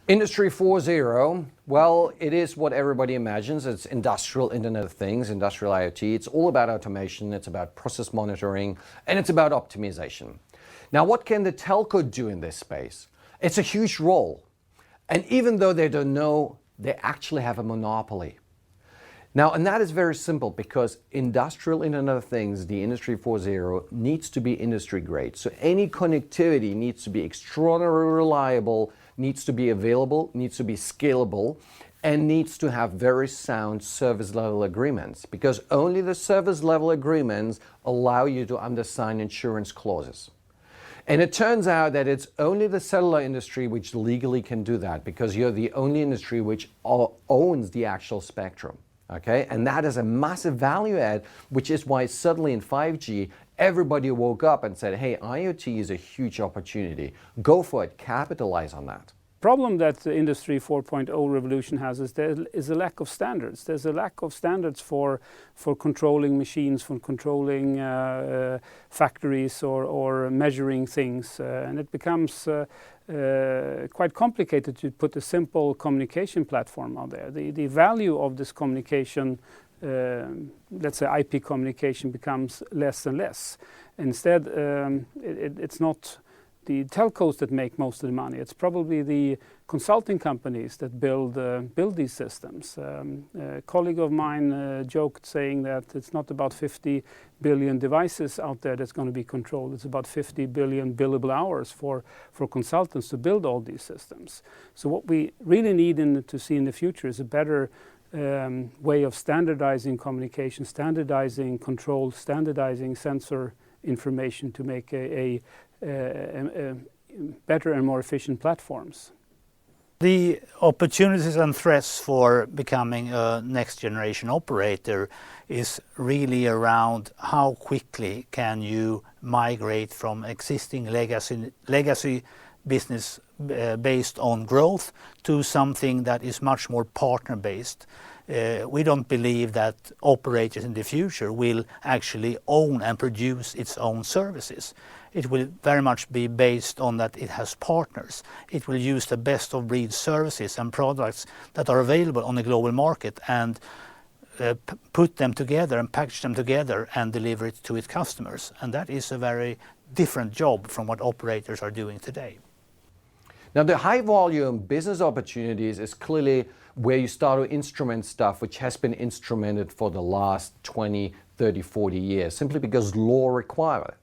Industry 4.0, well, it is what everybody imagines. It's industrial Internet of Things, industrial IoT. It's all about automation, it's about process monitoring, and it's about optimization. Now, what can the telco do in this space? It's a huge role. And even though they don't know, they actually have a monopoly. Now, and that is very simple because industrial Internet of Things, the Industry 4.0, needs to be industry grade. So any connectivity needs to be extraordinarily reliable, needs to be available, needs to be scalable, and needs to have very sound service level agreements, because only the service level agreements allow you to undersign insurance clauses. And it turns out that it's only the cellular industry which legally can do that, because you're the only industry which owns the actual spectrum. Okay, and that is a massive value add, which is why suddenly in 5G, everybody woke up and said, hey, IoT is a huge opportunity. Go for it, capitalize on that. Problem that the Industry 4.0 revolution has is there is a lack of standards. There's a lack of standards for controlling machines, for controlling factories or measuring things. And it becomes quite complicated to put a simple communication platform out there. The value of this communication, let's say IP communication, becomes less and less. Instead, it's not the telcos that make most of the money. It's probably the consulting companies that build these systems. A colleague of mine joked saying that it's not about 50 billion devices out there that's going to be controlled. It's about 50 billion billable hours for consultants to build all these systems. So what we really need to see in the future is a better way of standardizing communication, standardizing control, standardizing sensor information to make a better and more efficient platforms. The opportunities and threats for becoming a next generation operator is really around how quickly can you migrate from existing legacy business based on growth to something that is much more partner based. We don't believe that operators in the future will actually own and produce its own services. It will very much be based on that it has partners. It will use the best of breed services and products that are available on the global market and put them together and package them together and deliver it to its customers. And that is a very different job from what operators are doing today. Now, the high volume business opportunities is clearly where you start to instrument stuff which has been instrumented for the last 20, 30, 40 years, simply because law requires it.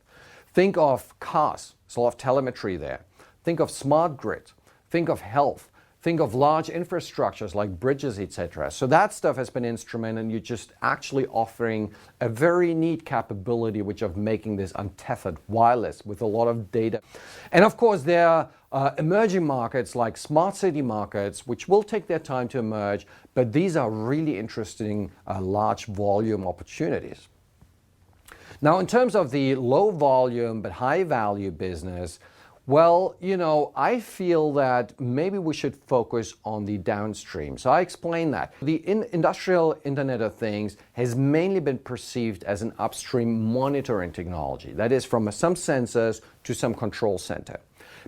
Think of cars, there's a lot of telemetry there. Think of smart grid, think of health, think of large infrastructures like bridges, etc. So that stuff has been instrumented, and you're just actually offering a very neat capability which of making this untethered wireless with a lot of data. And of course there are emerging markets like smart city markets, which will take their time to emerge, but these are really interesting large volume opportunities. Now, in terms of the low volume but high value business, well, I feel that maybe we should focus on the downstream. So I explain that. The industrial Internet of Things has mainly been perceived as an upstream monitoring technology. That is, from some sensors to some control center.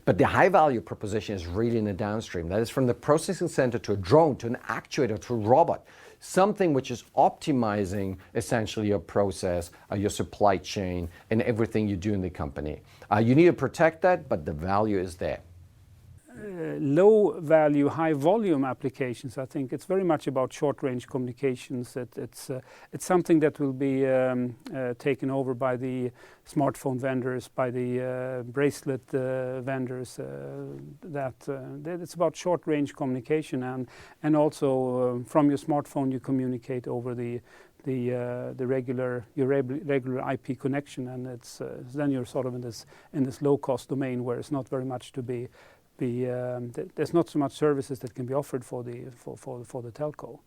But the high value proposition is really in the downstream. That is, from the processing center to a drone, to an actuator, to a robot. Something which is optimizing essentially your process, your supply chain, and everything you do in the company. You need to protect that, but the value is there. Low value, high volume applications, I think it's very much about short range communications. It's something that will be taken over by the smartphone vendors, by the bracelet vendors. It's about short range communication, and also from your smartphone you communicate over the regular IP connection, and it's then you're sort of in this low cost domain where it's not very much to be there's not so much services that can be offered for the telco.